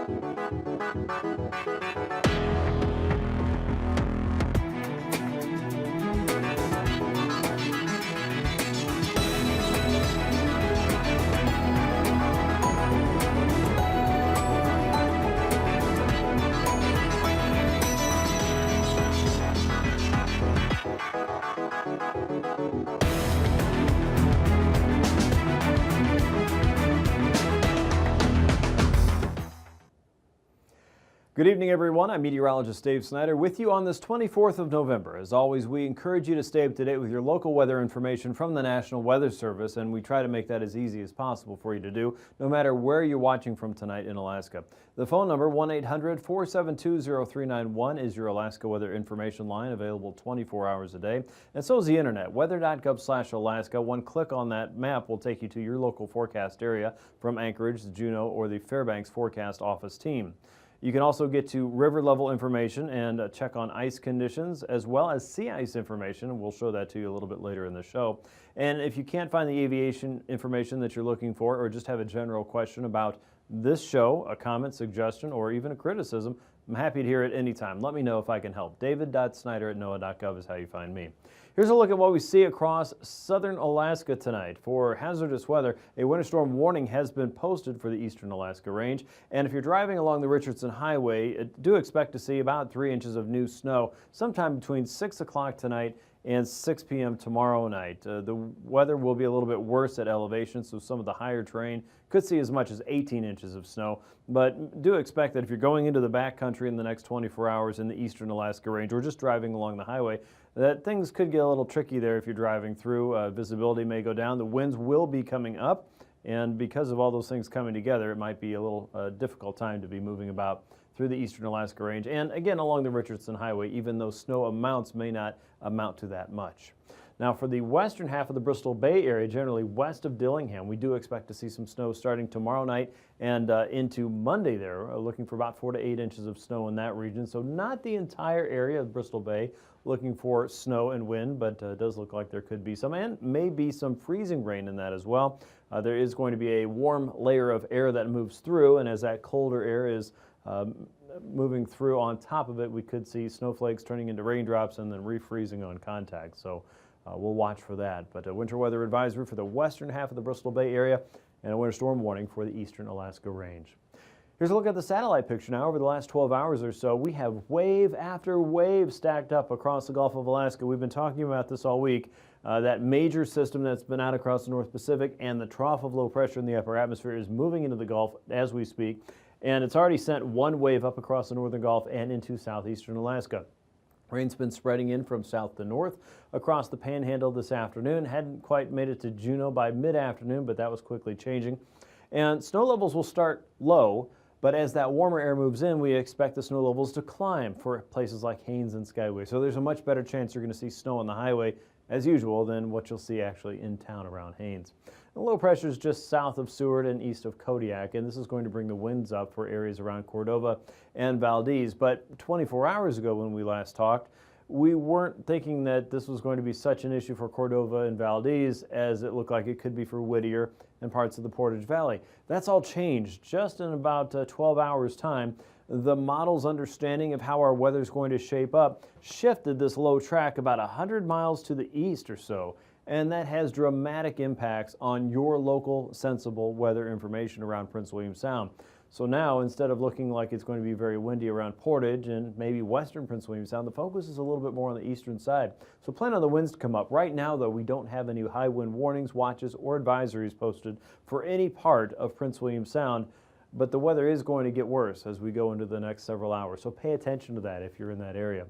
Good evening, everyone. I'm meteorologist Dave Snider with you on this 24th of November. As always, we encourage you to stay up to date with your local weather information from the National Weather Service, and we try to make that as easy as possible for you to do, no matter where you're watching from tonight in Alaska. The phone number, 1-800-472-0391, is your Alaska weather information line, available 24 hours a day. And so is the internet, weather.gov/Alaska. One click on that map will take you to your local forecast area from Anchorage, the Juneau, or the Fairbanks Forecast Office team. You can also get to river level information and check on ice conditions, as well as sea ice information, and we'll show that to you a little bit later in the show. And if you can't find the aviation information that you're looking for, or just have a general question about this show, a comment, suggestion, or even a criticism, I'm happy to hear it anytime. Let me know if I can help. david.snider@noaa.gov is how you find me. Here's a look at what we see across southern Alaska tonight. For hazardous weather, a winter storm warning has been posted for the eastern Alaska range. And if you're driving along the Richardson Highway, do expect to see about 3 inches of new snow sometime between 6 o'clock tonight and 6 p.m. tomorrow night. The weather will be a little bit worse at elevation, so some of the higher terrain could see as much as 18 inches of snow. But do expect that if you're going into the backcountry in the next 24 hours in the eastern Alaska range, or just driving along the highway, that things could get a little tricky there if you're driving through. Visibility may go down. The winds will be coming up, and because of all those things coming together, it might be a little difficult time to be moving about through the eastern Alaska range, and again along the Richardson Highway, even though snow amounts may not amount to that much. Now for the western half of the Bristol Bay area, generally west of Dillingham, we do expect to see some snow starting tomorrow night and into Monday there, looking for about 4 to 8 inches of snow in that region. So not the entire area of Bristol Bay looking for snow and wind, but it does look like there could be some, and maybe some freezing rain in that as well. There is going to be a warm layer of air that moves through, and as that colder air is moving through on top of it, we could see snowflakes turning into raindrops and then refreezing on contact. So we'll watch for that. But a winter weather advisory for the western half of the Bristol Bay area and a winter storm warning for the eastern Alaska range. Here's a look at the satellite picture now. Over the last 12 hours or so, we have wave after wave stacked up across the Gulf of Alaska. We've been talking about this all week. That major system that's been out across the North Pacific and the trough of low pressure in the upper atmosphere is moving into the Gulf as we speak. And it's already sent one wave up across the northern Gulf and into southeastern Alaska. Rain's been spreading in from south to north across the Panhandle this afternoon. Hadn't quite made it to Juneau by mid-afternoon, but that was quickly changing. And snow levels will start low, but as that warmer air moves in, we expect the snow levels to climb for places like Haines and Skyway. So there's a much better chance you're going to see snow on the highway as usual than what you'll see actually in town around Haines. The low pressure is just south of Seward and east of Kodiak, and this is going to bring the winds up for areas around Cordova and Valdez. But 24 hours ago when we last talked, we weren't thinking that this was going to be such an issue for Cordova and Valdez as it looked like it could be for Whittier and parts of the Portage Valley. That's all changed just in about 12 hours time. The model's understanding of how our weather is going to shape up shifted this low track about 100 miles to the east or so, and that has dramatic impacts on your local sensible weather information around Prince William Sound. So now, instead of looking like it's going to be very windy around Portage and maybe western Prince William Sound, the focus is a little bit more on the eastern side. So plan on the winds to come up. Right now, though, we don't have any high wind warnings, watches, or advisories posted for any part of Prince William Sound, but the weather is going to get worse as we go into the next several hours. So pay attention to that if you're in that area.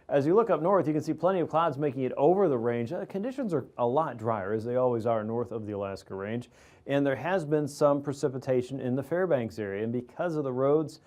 As you look up north, you can see plenty of clouds making it over the range. Conditions are a lot drier, as they always are north of the Alaska range. And there has been some precipitation in the Fairbanks area. And because of the roads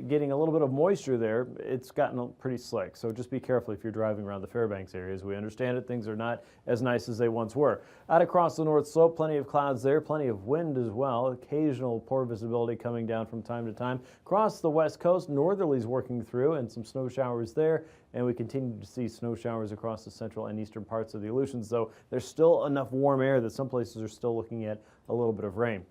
getting a little bit of moisture there, it's gotten pretty slick. So just be careful if you're driving around the Fairbanks area. As we understand it, things are not as nice as they once were. Out across the North Slope, plenty of clouds there, plenty of wind as well. Occasional poor visibility coming down from time to time. Across the West Coast, northerlies working through and some snow showers there. And we continue to see snow showers across the central and eastern parts of the Aleutians, though there's still enough warm air that some places are still looking at a little bit of rain.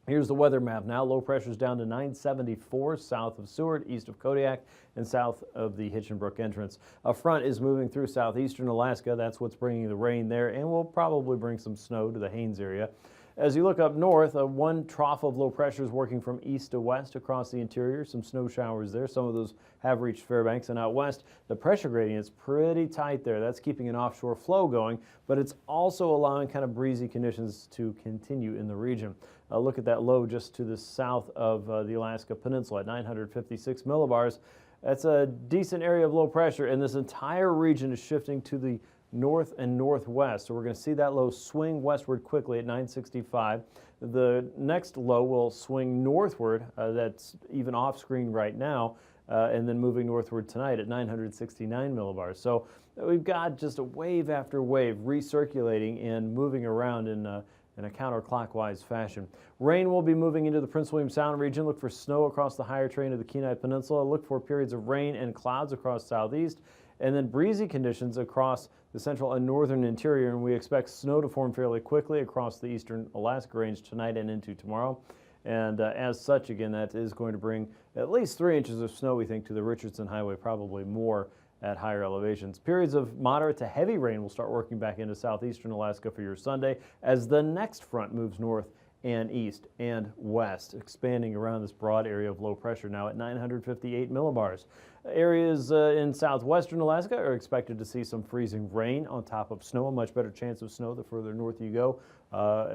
Here's the weather map now. Low pressure's down to 974 south of Seward, east of Kodiak, and south of the Hitchenbrook entrance. A front is moving through southeastern Alaska. That's what's bringing the rain there, and will probably bring some snow to the Haines area. As you look up north, one trough of low pressure is working from east to west across the interior. Some snow showers there. Some of those have reached Fairbanks. And out west, the pressure gradient is pretty tight there. That's keeping an offshore flow going, but it's also allowing kind of breezy conditions to continue in the region. Look at that low just to the south of the Alaska Peninsula at 956 millibars. That's a decent area of low pressure, and this entire region is shifting to the north and northwest. So we're going to see that low swing westward quickly at 965. The next low will swing northward. That's even off screen right now, and then moving northward tonight at 969 millibars. So we've got just a wave after wave recirculating and moving around in a counterclockwise fashion. Rain will be moving into the Prince William Sound region. Look for snow across the higher terrain of the Kenai Peninsula. Look for periods of rain and clouds across southeast, and then breezy conditions across the central and northern interior, and we expect snow to form fairly quickly across the eastern Alaska range tonight and into tomorrow. And as such, again, that is going to bring at least 3 inches of snow, we think, to the Richardson Highway, probably more at higher elevations. Periods of moderate to heavy rain will start working back into southeastern Alaska for your Sunday as the next front moves north and east and west, expanding around this broad area of low pressure now at 958 millibars. Areas in southwestern Alaska are expected to see some freezing rain on top of snow, a much better chance of snow the further north you go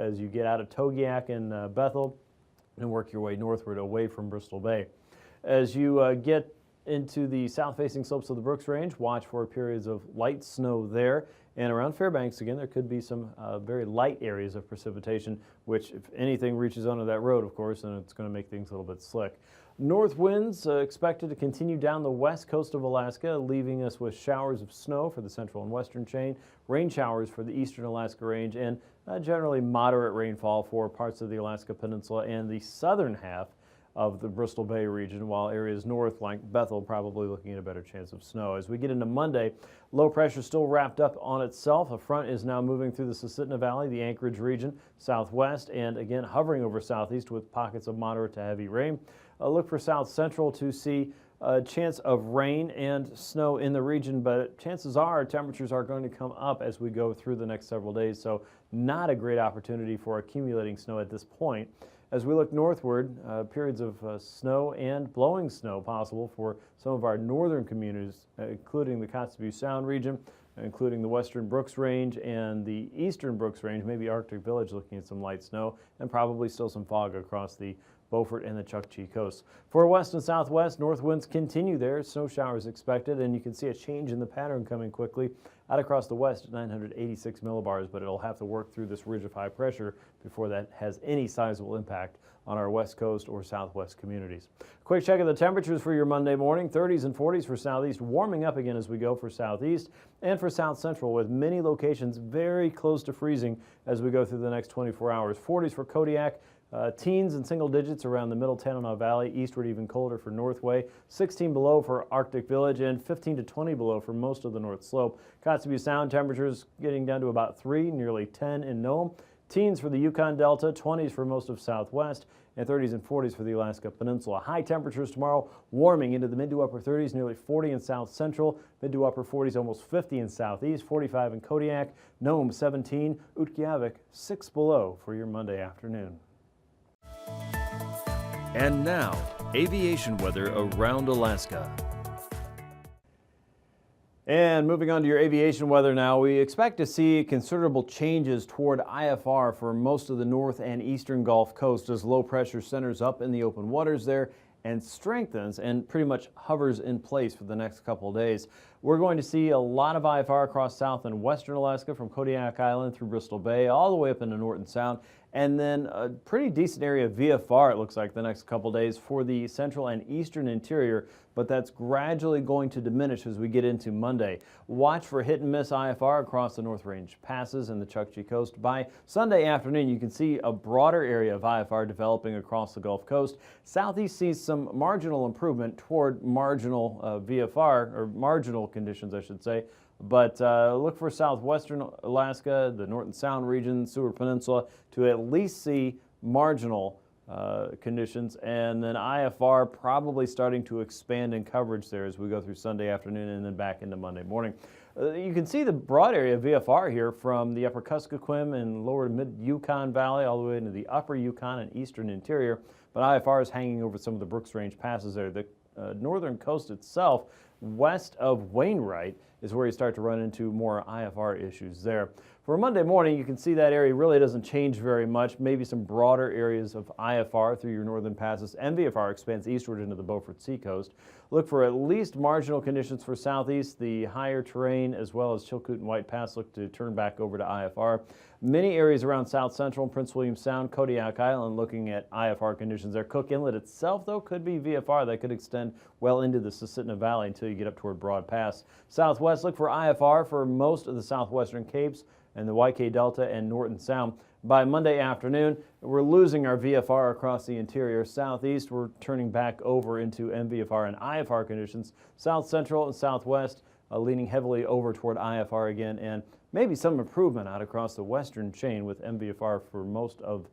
as you get out of Togiak and Bethel and work your way northward away from Bristol Bay. As you get into the south-facing slopes of the Brooks Range, watch for periods of light snow there. And around Fairbanks, again, there could be some very light areas of precipitation, which, if anything reaches onto that road, of course, then it's going to make things a little bit slick. North winds expected to continue down the west coast of Alaska, leaving us with showers of snow for the central and western chain, rain showers for the eastern Alaska Range, and generally moderate rainfall for parts of the Alaska Peninsula and the southern half of the Bristol Bay region, while areas north like Bethel probably looking at a better chance of snow. As we get into Monday, low pressure still wrapped up on itself. A front is now moving through the Susitna Valley, the Anchorage region, southwest, and again hovering over southeast with pockets of moderate to heavy rain. Look for south central to see a chance of rain and snow in the region, but chances are temperatures are going to come up as we go through the next several days, so not a great opportunity for accumulating snow at this point. As we look northward, periods of snow and blowing snow possible for some of our northern communities, including the Kotzebue Sound region, including the western Brooks Range and the eastern Brooks Range, maybe Arctic Village looking at some light snow, and probably still some fog across the Beaufort and the Chukchi coasts. For west and southwest, north winds continue there. Snow showers expected, and you can see a change in the pattern coming quickly out across the west at 986 millibars, but it'll have to work through this ridge of high pressure before that has any sizable impact on our west coast or southwest communities. Quick check of the temperatures for your Monday morning. 30s and 40s for southeast, warming up again as we go for southeast and for south central, with many locations very close to freezing as we go through the next 24 hours. 40s for Kodiak, teens and single digits around the middle Tanana Valley, eastward even colder for Northway, 16 below for Arctic Village, and 15 to 20 below for most of the North Slope. Kotzebue Sound temperatures getting down to about 3, nearly 10 in Nome. Teens for the Yukon Delta, 20s for most of Southwest, and 30s and 40s for the Alaska Peninsula. High temperatures tomorrow, warming into the mid to upper 30s, nearly 40 in South Central, mid to upper 40s, almost 50 in Southeast, 45 in Kodiak, Nome 17, Utqiagvik 6 below for your Monday afternoon. And now, aviation weather around Alaska. And moving on to your aviation weather now, we expect to see considerable changes toward IFR for most of the north and eastern Gulf Coast as low pressure centers up in the open waters there and strengthens and pretty much hovers in place for the next couple of days. We're going to see a lot of IFR across south and western Alaska from Kodiak Island through Bristol Bay all the way up into Norton Sound, and then a pretty decent area of VFR, it looks like, the next couple days for the central and eastern interior, but that's gradually going to diminish as we get into Monday. Watch for hit and miss IFR across the North Range passes and the Chukchi Coast. By Sunday afternoon, you can see a broader area of IFR developing across the Gulf Coast. Southeast sees some marginal improvement toward marginal VFR, or marginal conditions, I should say. But look for southwestern Alaska, the Norton Sound region, Seward Peninsula, to at least see marginal conditions, and then IFR probably starting to expand in coverage there as we go through Sunday afternoon and then back into Monday morning. You can see the broad area of VFR here from the upper Kuskokwim and lower mid-Yukon Valley all the way into the upper Yukon and eastern interior, but IFR is hanging over some of the Brooks Range passes there. The northern coast itself, west of Wainwright, is where you start to run into more IFR issues there. For Monday morning, you can see that area really doesn't change very much. Maybe some broader areas of IFR through your northern passes. MVFR expands eastward into the Beaufort Seacoast. Look for at least marginal conditions for southeast. The higher terrain as well as Chilkoot and White Pass look to turn back over to IFR. Many areas around South Central and Prince William Sound, Kodiak Island looking at IFR conditions there. Cook Inlet itself, though, could be VFR. That could extend well into the Susitna Valley until you get up toward Broad Pass. Southwest, look for IFR for most of the southwestern Capes and the YK Delta and Norton Sound. By Monday afternoon, we're losing our VFR across the interior. Southeast, we're turning back over into MVFR and IFR conditions. South Central and Southwest leaning heavily over toward IFR again, and maybe some improvement out across the western chain with MVFR for most of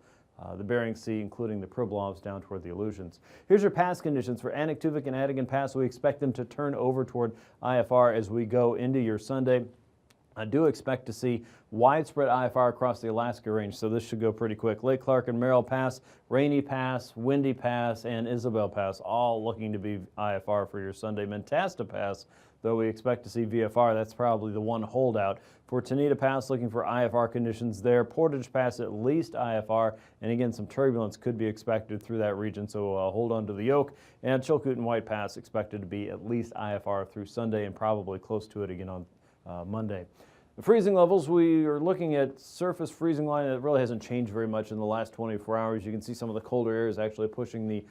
the Bering Sea, including the Pribilofs down toward the Aleutians. Here's your pass conditions for Anaktuvuk and Adigan Pass. We expect them to turn over toward IFR as we go into your Sunday. I do expect to see widespread IFR across the Alaska Range, so this should go pretty quick. Lake Clark and Merrill Pass, Rainy Pass, Windy Pass, and Isabel Pass, all looking to be IFR for your Sunday. Mentasta Pass, though we expect to see VFR, that's probably the one holdout. For Tanita Pass, looking for IFR conditions there. Portage Pass, at least IFR, and again, some turbulence could be expected through that region, so hold on to the yoke. And Chilkoot and White Pass expected to be at least IFR through Sunday and probably close to it again on Monday. The freezing levels, we are looking at surface freezing line that really hasn't changed very much in the last 24 hours. You can see some of the colder air is actually pushing the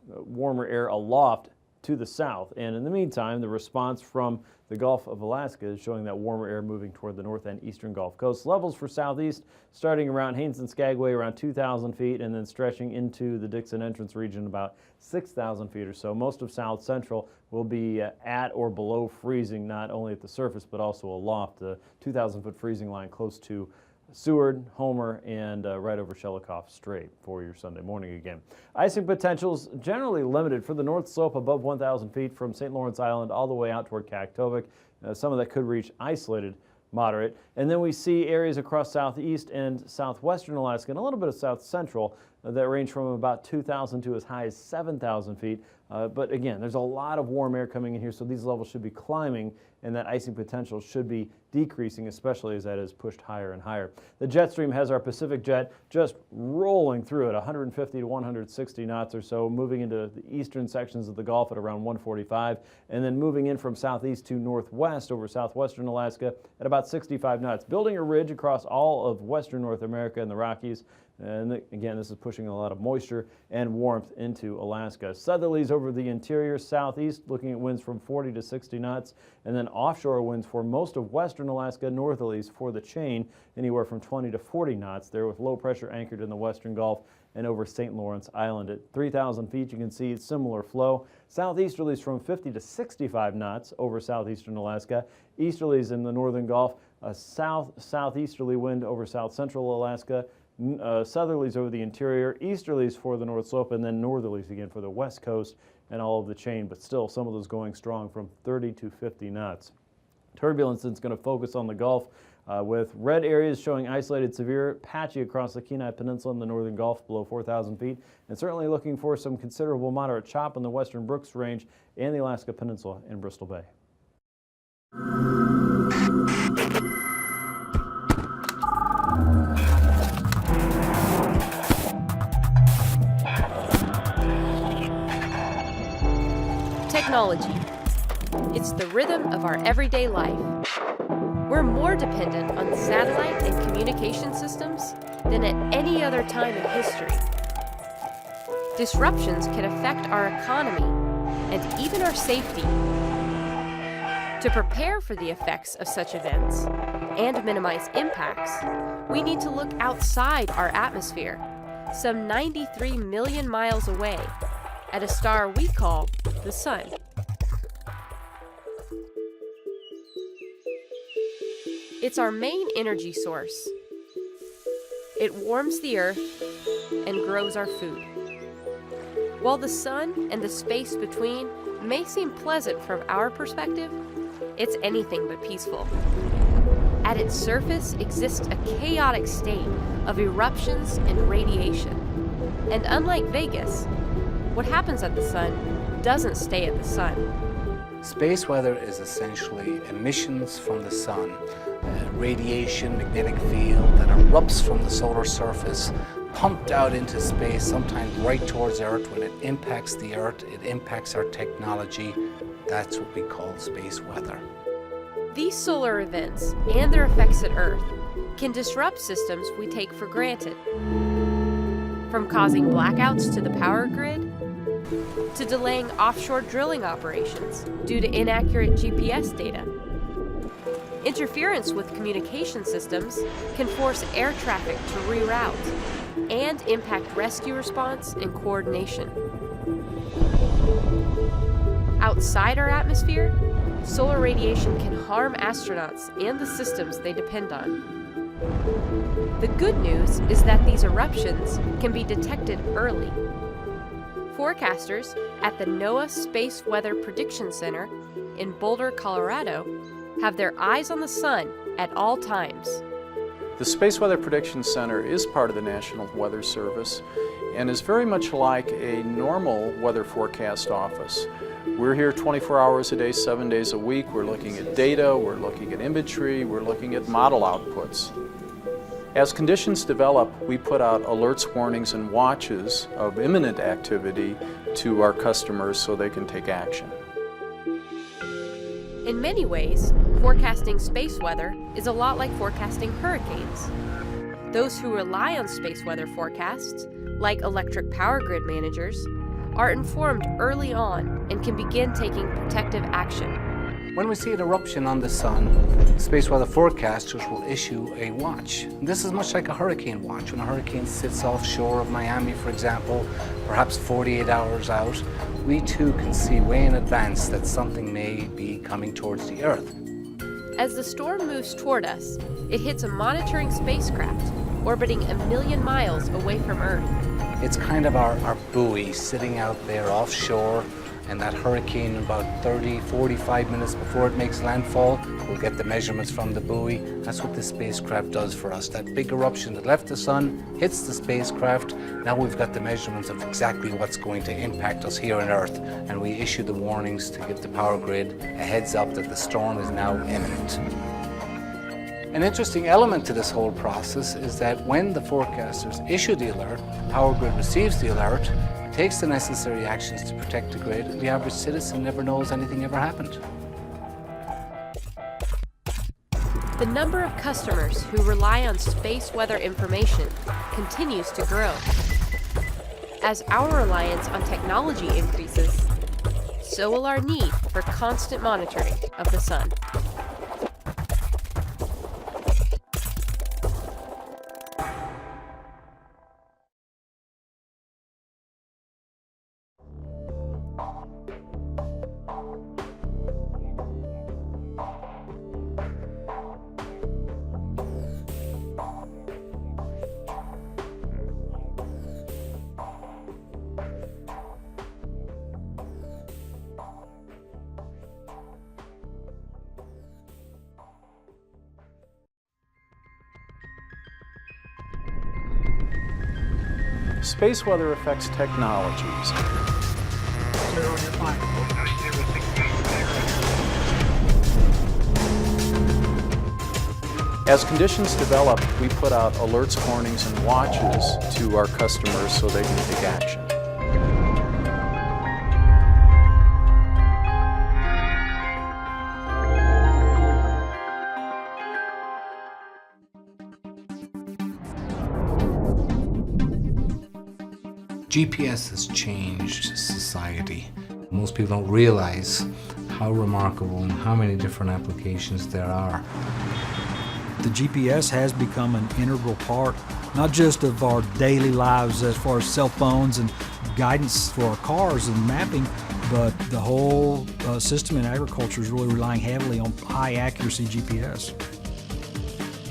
warmer air aloft to the south. And in the meantime, the response from the Gulf of Alaska is showing that warmer air moving toward the north and eastern Gulf Coast. Levels for southeast starting around Haines and Skagway around 2,000 feet and then stretching into the Dixon entrance region about 6,000 feet or so. Most of South Central will be at or below freezing, not only at the surface but also aloft. The 2,000-foot freezing line close to Seward, Homer, and right over Shelikof Strait for your Sunday morning again. Icing potentials generally limited for the north slope above 1,000 feet from St. Lawrence Island all the way out toward Kaktovik. Some of that could reach isolated moderate. And then we see areas across southeast and southwestern Alaska and a little bit of south central that range from about 2,000 to as high as 7,000 feet. But again, there's a lot of warm air coming in here, so these levels should be climbing and that icing potential should be decreasing, especially as that is pushed higher and higher. The jet stream has our Pacific jet just rolling through at 150 to 160 knots or so, moving into the eastern sections of the Gulf at around 145, and then moving in from southeast to northwest over southwestern Alaska at about 65 knots, building a ridge across all of western North America and the Rockies. And again, this is pushing a lot of moisture and warmth into Alaska. Southerlies over the interior, southeast, looking at winds from 40 to 60 knots, and then offshore winds for most of western Alaska, northerlies for the chain, anywhere from 20 to 40 knots there with low pressure anchored in the western Gulf and over St. Lawrence Island. At 3,000 feet, you can see similar flow. Southeasterlies from 50 to 65 knots over southeastern Alaska. Easterlies in the northern Gulf, a southeasterly wind over south central Alaska. Southerlies over the interior, easterlies for the north slope, and then northerlies again for the west coast and all of the chain, but still some of those going strong from 30 to 50 knots. Turbulence is going to focus on the Gulf with red areas showing isolated severe, patchy across the Kenai Peninsula and the northern Gulf below 4,000 feet, and certainly looking for some considerable moderate chop in the western Brooks Range and the Alaska Peninsula in Bristol Bay. Technology. It's the rhythm of our everyday life. We're more dependent on satellite and communication systems than at any other time in history. Disruptions can affect our economy and even our safety. To prepare for the effects of such events and minimize impacts, we need to look outside our atmosphere, some 93 million miles away, at a star we call the Sun. It's our main energy source. It warms the Earth and grows our food. While the sun and the space between may seem pleasant from our perspective, it's anything but peaceful. At its surface exists a chaotic state of eruptions and radiation. And unlike Vegas, what happens at the sun doesn't stay at the sun. Space weather is essentially emissions from the sun, radiation, magnetic field that erupts from the solar surface, pumped out into space, sometimes right towards Earth. When it impacts the Earth, it impacts our technology. That's what we call space weather. These solar events and their effects at Earth can disrupt systems we take for granted. From causing blackouts to the power grid, to delaying offshore drilling operations due to inaccurate GPS data. Interference with communication systems can force air traffic to reroute and impact rescue response and coordination. Outside our atmosphere, solar radiation can harm astronauts and the systems they depend on. The good news is that these eruptions can be detected early. Forecasters at the NOAA Space Weather Prediction Center in Boulder, Colorado, have their eyes on the sun at all times. The Space Weather Prediction Center is part of the National Weather Service and is very much like a normal weather forecast office. We're here 24 hours a day, 7 days a week. We're looking at data, we're looking at imagery, we're looking at model outputs. As conditions develop, we put out alerts, warnings, and watches of imminent activity to our customers so they can take action. In many ways, forecasting space weather is a lot like forecasting hurricanes. Those who rely on space weather forecasts, like electric power grid managers, are informed early on and can begin taking protective action. When we see an eruption on the sun, space weather forecasters will issue a watch. This is much like a hurricane watch. When a hurricane sits offshore of Miami, for example, perhaps 48 hours out, we too can see way in advance that something may be coming towards the Earth. As the storm moves toward us, it hits a monitoring spacecraft orbiting 1 million miles away from Earth. It's kind of our buoy sitting out there offshore, and that hurricane, about 30-45 minutes before it makes landfall, we'll get the measurements from the buoy. That's what this spacecraft does for us. That big eruption that left the sun hits the spacecraft. Now we've got the measurements of exactly what's going to impact us here on Earth, and we issue the warnings to give the power grid a heads up that the storm is now imminent. An interesting element to this whole process is that when the forecasters issue the alert, the power grid receives the alert, takes the necessary actions to protect the grid, and the average citizen never knows anything ever happened. The number of customers who rely on space weather information continues to grow. As our reliance on technology increases, so will our need for constant monitoring of the sun. Space weather affects technologies. As conditions develop, we put out alerts, warnings, and watches to our customers so they can take action. GPS has changed society. Most people don't realize how remarkable and how many different applications there are. The GPS has become an integral part, not just of our daily lives as far as cell phones and guidance for our cars and mapping, but the whole system in agriculture is really relying heavily on high accuracy GPS.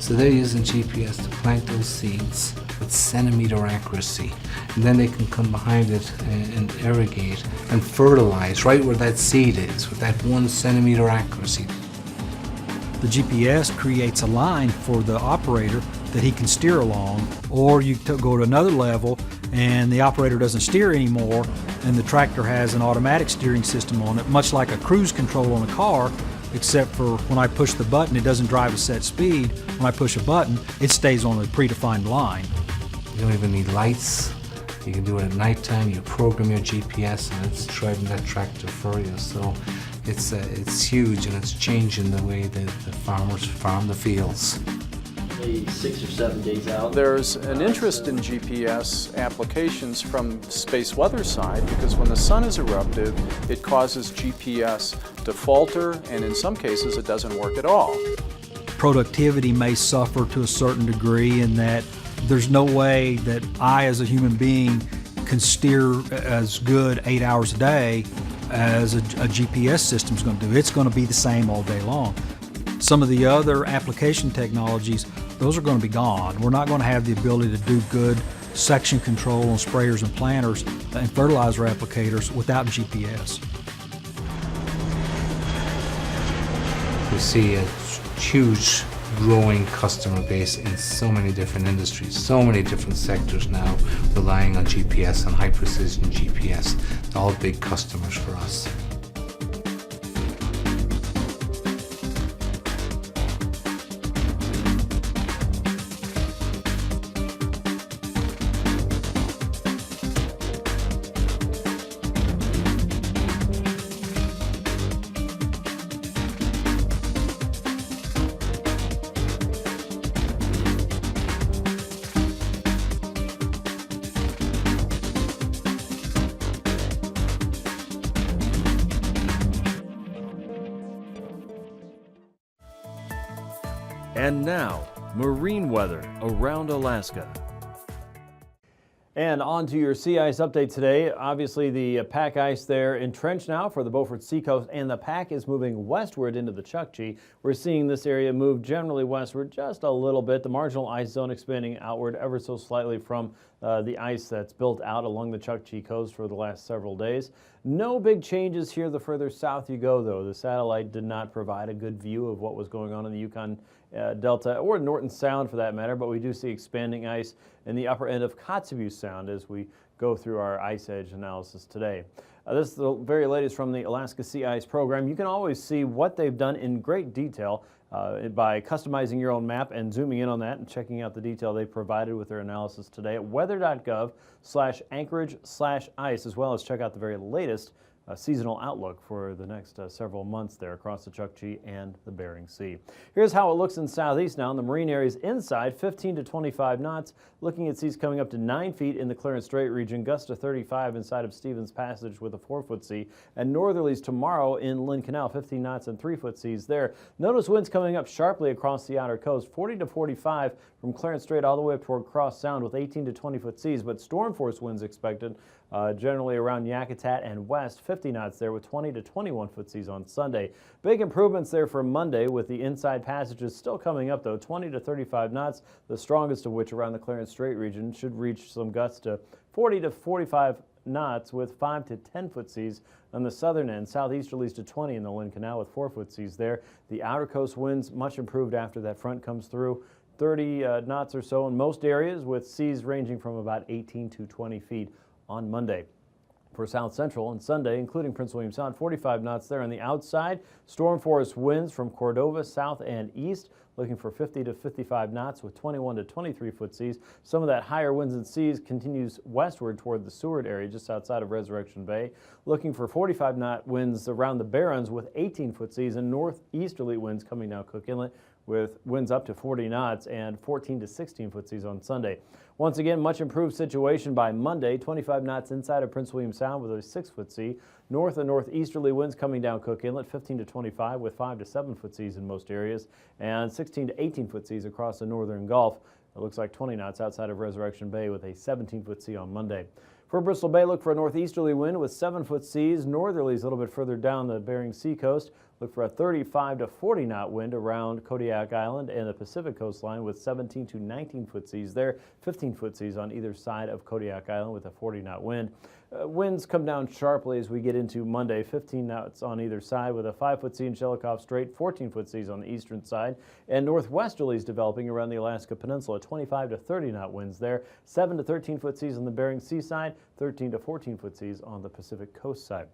So they're using GPS to plant those seeds with centimeter accuracy. And then they can come behind it and irrigate and fertilize right where that seed is with that 1 centimeter accuracy. The GPS creates a line for the operator that he can steer along, or you go to another level and the operator doesn't steer anymore and the tractor has an automatic steering system on it, much like a cruise control on a car, except for when I push the button it doesn't drive a set speed. When I push a button it stays on a predefined line. You don't even need lights. You can do it at nighttime. You program your GPS and it's driving that tractor for you. So it's huge, and it's changing the way that the farmers farm the fields. 6 or 7 days out. There's an interest in GPS applications from space weather side because when the sun is eruptive, it causes GPS to falter, and in some cases it doesn't work at all. Productivity may suffer to a certain degree in that there's no way that I as a human being can steer as good 8 hours a day as a GPS system's going to do. It's going to be the same all day long. Some of the other application technologies, those are going to be gone. We're not going to have the ability to do good section control on sprayers and planters and fertilizer applicators without GPS. We see a huge growing customer base in so many different industries, so many different sectors now relying on GPS and high precision GPS. They're all big customers for us. And now, marine weather around Alaska. And on to your sea ice update today. Obviously the pack ice there entrenched now for the Beaufort Seacoast, and the pack is moving westward into the Chukchi. We're seeing this area move generally westward just a little bit. The marginal ice zone expanding outward ever so slightly from the ice that's built out along the Chukchi coast for the last several days. No big changes here the further south you go, though. The satellite did not provide a good view of what was going on in the Yukon Delta or Norton Sound for that matter, but we do see expanding ice in the upper end of Kotzebue Sound as we go through our ice edge analysis today. This is the very latest from the Alaska Sea Ice Program. You can always see what they've done in great detail by customizing your own map and zooming in on that and checking out the detail they provided with their analysis today at weather.gov/Anchorage/ice, as well as check out the very latest seasonal outlook for the next several months there across the Chukchi and the Bering Sea. Here's how it looks in southeast now. In the marine areas inside, 15 to 25 knots. Looking at seas coming up to 9 feet in the Clarence Strait region, gusts to 35 inside of Stevens Passage with a 4-foot sea, and northerlies tomorrow in Lynn Canal, 15 knots and 3-foot seas there. Notice winds coming up sharply across the outer coast, 40 to 45 from Clarence Strait all the way up toward Cross Sound with 18 to 20-foot seas, but storm force winds expected generally around Yakutat and west, 50 knots there with 20 to 21-foot seas on Sunday. Big improvements there for Monday with the inside passages still coming up though, 20 to 35 knots, the strongest of which around the Clarence Strait region should reach some gusts to 40 to 45 knots with 5 to 10-foot seas on the southern end, southeasterlies to 20 in the Lynn Canal with 4-foot seas there. The outer coast winds much improved after that front comes through, 30 knots or so in most areas with seas ranging from about 18 to 20 feet on Monday. For South Central on Sunday, including Prince William Sound, 45 knots there on the outside. Storm force winds from Cordova south and east, looking for 50 to 55 knots with 21 to 23-foot seas. Some of that higher winds and seas continues westward toward the Seward area just outside of Resurrection Bay, looking for 45-knot winds around the Barrens with 18-foot seas, and northeasterly winds coming down Cook Inlet with winds up to 40 knots and 14 to 16-foot seas on Sunday. Once again, much improved situation by Monday, 25 knots inside of Prince William Sound with a 6-foot sea. North and northeasterly winds coming down Cook Inlet, 15 to 25 with 5 to 7-foot seas in most areas, and 16 to 18-foot seas across the northern Gulf. It looks like 20 knots outside of Resurrection Bay with a 17-foot sea on Monday. For Bristol Bay, look for a northeasterly wind with 7-foot seas, northerlies a little bit further down the Bering Sea coast, Look for a 35 to 40 knot wind around Kodiak Island and the Pacific coastline with 17 to 19 foot seas there, 15 foot seas on either side of Kodiak Island with a 40 knot wind. Winds come down sharply as we get into Monday, 15 knots on either side with a 5-foot sea in Shelikof Strait, 14-foot seas on the eastern side, and northwesterlies developing around the Alaska Peninsula, 25 to 30 knot winds there, 7 to 13-foot seas on the Bering Sea side, 13 to 14-foot seas on the Pacific coast side.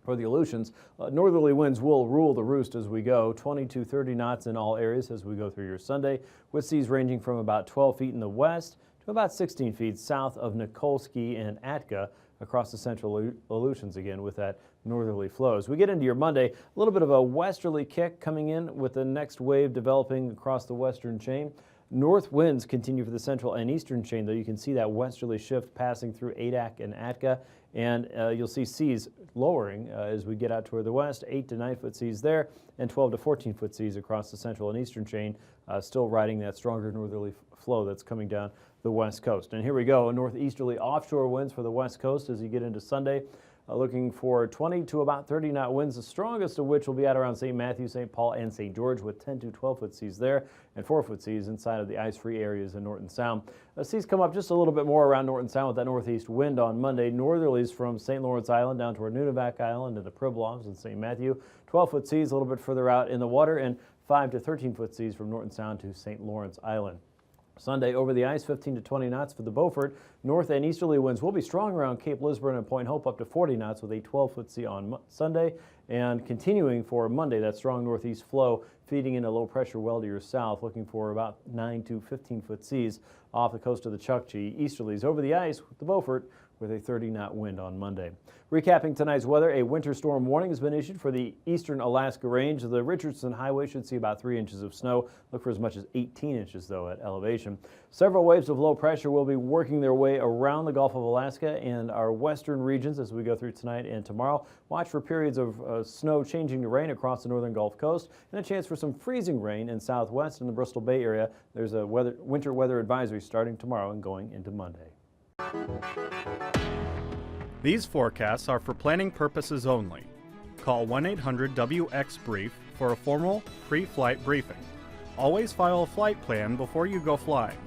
For the Aleutians, northerly winds will rule the roost as we go, 20 to 30 knots in all areas as we go through your Sunday, with seas ranging from about 12 feet in the west to about 16 feet south of Nikolsky and Atka across the central Aleutians again with that northerly flow. As we get into your Monday, a little bit of a westerly kick coming in with the next wave developing across the western chain. North winds continue for the central and eastern chain, though you can see that westerly shift passing through Adak and Atka, and you'll see seas lowering as we get out toward the west, 8 to 9 foot seas there, and 12 to 14 foot seas across the central and eastern chain, still riding that stronger northerly flow that's coming down the west coast. And here we go, northeasterly offshore winds for the west coast as you get into Sunday. Looking for 20 to about 30 knot winds, the strongest of which will be out around St. Matthew, St. Paul, and St. George with 10 to 12 foot seas there and 4 foot seas inside of the ice-free areas in Norton Sound. The seas come up just a little bit more around Norton Sound with that northeast wind on Monday. Northerlies from St. Lawrence Island down toward Nunivak Island to the Pribilofs and St. Matthew. 12 foot seas a little bit further out in the water and 5 to 13 foot seas from Norton Sound to St. Lawrence Island. Sunday, over the ice, 15 to 20 knots for the Beaufort. North and easterly winds will be strong around Cape Lisburne and Point Hope, up to 40 knots with a 12-foot sea on Sunday. And continuing for Monday, that strong northeast flow feeding into low pressure well to your south, looking for about 9 to 15-foot seas off the coast of the Chukchi. Easterlies over the ice with the Beaufort with a 30-knot wind on Monday. Recapping tonight's weather, a winter storm warning has been issued for the eastern Alaska range. The Richardson Highway should see about 3 inches of snow. Look for as much as 18 inches, though, at elevation. Several waves of low pressure will be working their way around the Gulf of Alaska and our western regions as we go through tonight and tomorrow. Watch for periods of snow changing to rain across the northern Gulf Coast and a chance for some freezing rain in southwest and the Bristol Bay area. There's a winter weather advisory starting tomorrow and going into Monday. These forecasts are for planning purposes only. Call 1-800-WX-BRIEF for a formal pre-flight briefing. Always file a flight plan before you go flying.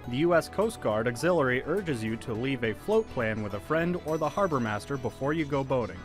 The U.S. Coast Guard Auxiliary urges you to leave a float plan with a friend or the harbor master before you go boating.